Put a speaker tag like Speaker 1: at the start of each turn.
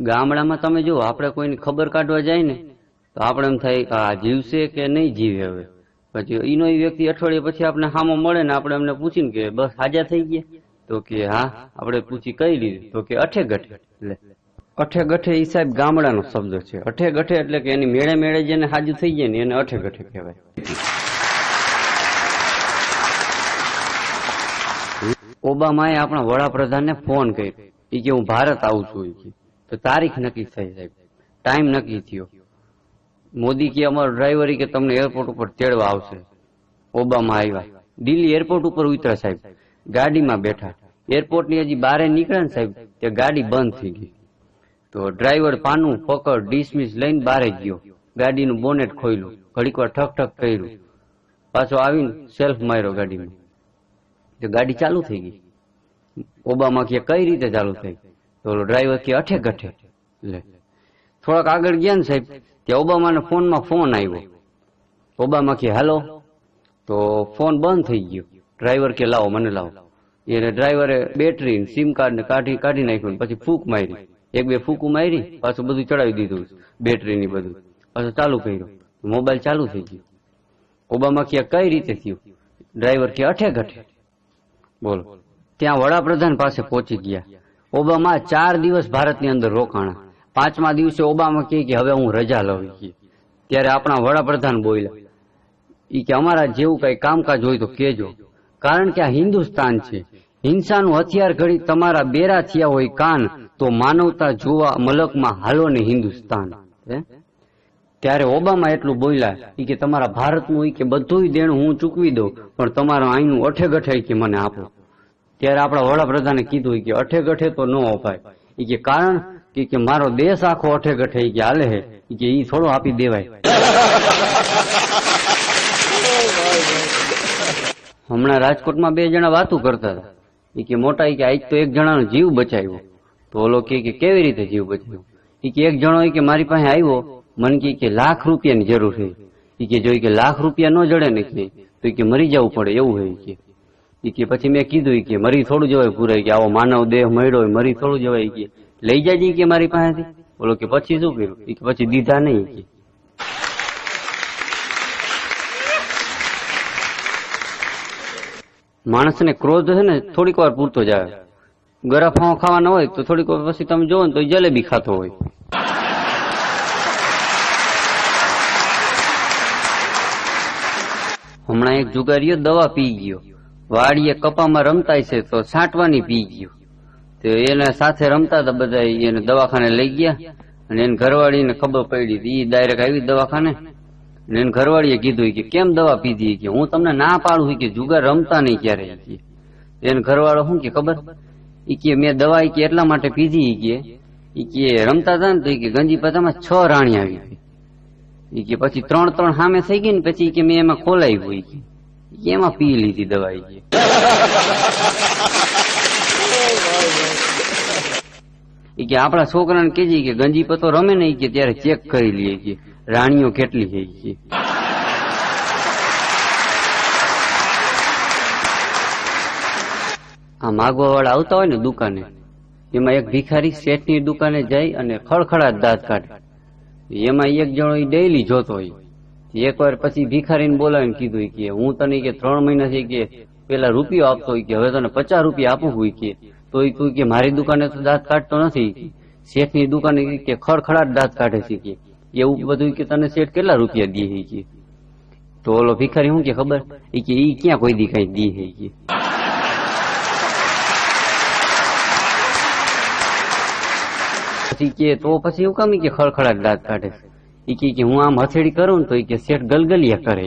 Speaker 1: ગામડામાં તમે જુઓ, આપણે કોઈની ખબર કાઢવા જાય ને તો આપણે એમ થાય કે આ જીવશે કે નહીં જીવે. હવે પછી એનો વ્યક્તિ અઠવાડિયે પછી આપણે સામો મળે ને આપણે એમને પૂછીને કે બસ હાજા થઈ ગયા, તો કે હા, આપણે પૂછી કઈ લીધી, તો કે અઠે ગઠે. એટલે અઠે ગઠે એ સાહેબ ગામડાનો શબ્દ છે. અઠે ગઠે એટલે કે એની મેળે મેળે જેને હાજુ થઈ જાય ને એને અઠે ગઠે કહેવાય. ઓબામાએ આપણા વડાપ્રધાનને ફોન કર્યો, એ કે હું ભારત આવું છું. તો તારીખ નક્કી થઈ સાહેબ, ટાઈમ નક્કી થયો. મોદી કે અમારો ડ્રાઈવર કે તમને એરપોર્ટ ઉપર તેડવા આવશે. ઓબામા આવ્યા, દિલ્હી એરપોર્ટ ઉપર ઉતર્યા સાહેબ, ગાડીમાં બેઠા. એરપોર્ટની હજી બહાર નીકળ્યા ને સાહેબ, ત્યાં ગાડી બંધ થઈ ગઈ. તો ડ્રાઈવર પાનું પકડ ડિસમિસ લઈને બહાર ગયો, ગાડીનું બોનેટ ખોલ્યું, ઘડીક વાર ઠક ઠક કર્યું, પાછો આવીને સેલ્ફ માર્યો ગાડીમાં. તો ગાડી ચાલુ થઈ ગઈ. ઓબામા કે કઈ રીતે ચાલુ થઈ? તો ડ્રાઈવર કે અઠે ગઠે. એટલે થોડાક આગળ ગયા ને સાહેબ, ત્યાં ઓબામાના ફોનમાં ફોન આવ્યો. ઓબામા કે હાલો, તો ફોન બંધ થઈ ગયો. ડ્રાઈવર કે લાવો, મને લાવો. એને ડ્રાઈવરે બેટરી સિમ કાર્ડ ને કાઢી નાખ્યું, પછી ફૂંક મારી, એક બે ફૂંકું મારી, પાછું બધું ચડાવી દીધું, બેટરી ની બધું, પાછું ચાલુ કર્યું, મોબાઈલ ચાલુ થઈ ગયો. ઓબામા કે કઈ રીતે થયું? ડ્રાઈવર કે અઠે ગઠે. બોલો, ત્યાં વડાપ્રધાન પાસે પહોંચી ગયા. ઓબામા 4 દિવસ ભારતની અંદર રોકાણા. 5મા દિવસે ઓબામા કહે કે હવે હું રજા લઉં. ત્યારે આપણા વડાપ્રધાન બોલ્યા, ઈ કે અમારા જેવું કઈ કામકાજ હોય તો કેજો, કારણ કે આ હિન્દુસ્તાન છે. હિંસાનું હથિયાર ઘડી તમારા બેરા થયા હોય કાન, તો માનવતા જોવા મલકમાં હાલો ને હિન્દુસ્તાન. ત્યારે ઓબામા એટલું બોલ્યા, ઈ કે તમારા ભારતનું કે બધું દેણું હું ચૂકવી દઉં, પણ તમારું અહીંનું અઠે ગઠે કે મને આપો. ત્યારે આપણા વડાપ્રધાને કીધું કે અઠે ગઠે તો ન અપાય. ઈ કે કારણ કે મારો દેશ આખો અઠે ગઠે કે હાલે હે, કે ઈ થોડો આપી દેવાય. હમણાં રાજકોટમાં 2 જણા વાતું કરતા હતા. ઈ કે મોટા કે આજ તો એક જણાનો જીવ બચાવ્યો. તો ઓલો કે કેવી રીતે જીવ બચાવ્યો? ઈ કે એક જણો કે મારી પાસે આવ્યો, મને કે લાખ રૂપિયાની જરૂર છે. ઈ કે જો કે લાખ રૂપિયા ન જડે ને તો કે મરી જવું પડે એવું હોય. કે પછી મેં કીધું કે મરી થોડું જવાય પૂરાય, કે આવો માનવ દેહ મળ્યો હોય મરી થોડું જવાય, કે લઈ જાય કે મારી પાસેથી. બોલો કે પછી શું કર્યું? કે પછી દીધા નહીં. કે માણસને ક્રોધ છે ને થોડીક વાર પૂરતો જ આવે. ગરાફાઓ ખાવાના હોય તો થોડીક વાર પછી તમે જોવો ને તો જલેબી ખાતો હોય. હમણાં એક જુગારીઓ દવા પી ગયો, વાડીએ કપામાં રમતા છે તો છાંટવાની પી ગયો. તો એને સાથે રમતા હતા બધા, એને દવાખાને લઈ ગયા, અને એને ઘરવાળીને ખબર પડી હતી. એ ડાયરેક્ટ આવી દવાખાને, અને એને ઘરવાળીએ કીધું કે કેમ દવા પીધી? કે હું તમને ના પાડું કે જુગાર રમતા નહીં ક્યારે. એને ઘરવાળો શું કે ખબર? ઈ કે મેં દવા કે એટલા માટે પીધી કે રમતા હતા ને તો કે ગંજી પતામાં 6 રાણી આવી ગઈ. કે પછી 3 સામે થઈ ગઈ ને પછી કે મેં એમાં ખોલાવી હોય, કે એમાં પી લીધી દવા. કે આપણા છોકરાને કેજી કે ગંજી પતો રમે ને કે ત્યારે ચેક કરી લઈએ કે રાણીઓ કેટલી છે. આ માગવા વાળા આવતા હોય ને દુકાને, એમાં એક ભિખારી શેઠની દુકાને જાય અને ખડખડાટ દાંત કાઢે. એમાં એક જણો ડેઈલી જોતો હોય. એકવાર પછી ભિખારીને બોલાવીને કીધું કે હું તને કે 3 મહિનાથી કે પેલા રૂપિયો આપતો હોય, કે હવે તને 50 રૂપિયા આપું હોય, કે તો તું કે મારી દુકાને તો દાંત કાઢતો નથી, શેઠની દુકાને કે ખડખડાટ દાંત કાઢે છે. કે એવું બધું કે તને શેઠ કેટલા રૂપિયા દે? કે તો ઓલો ભિખારી શું કે ખબર? કે ઈ ક્યાં કોઈ દી કઈ દે? કે પછી કે તો પછી એવું કામ કે ખડખડાટ દાંત કાઢે? ઈ કે હું આમ હથેળી કરું ને તો કે શેઠ ગલગલિયા કરે.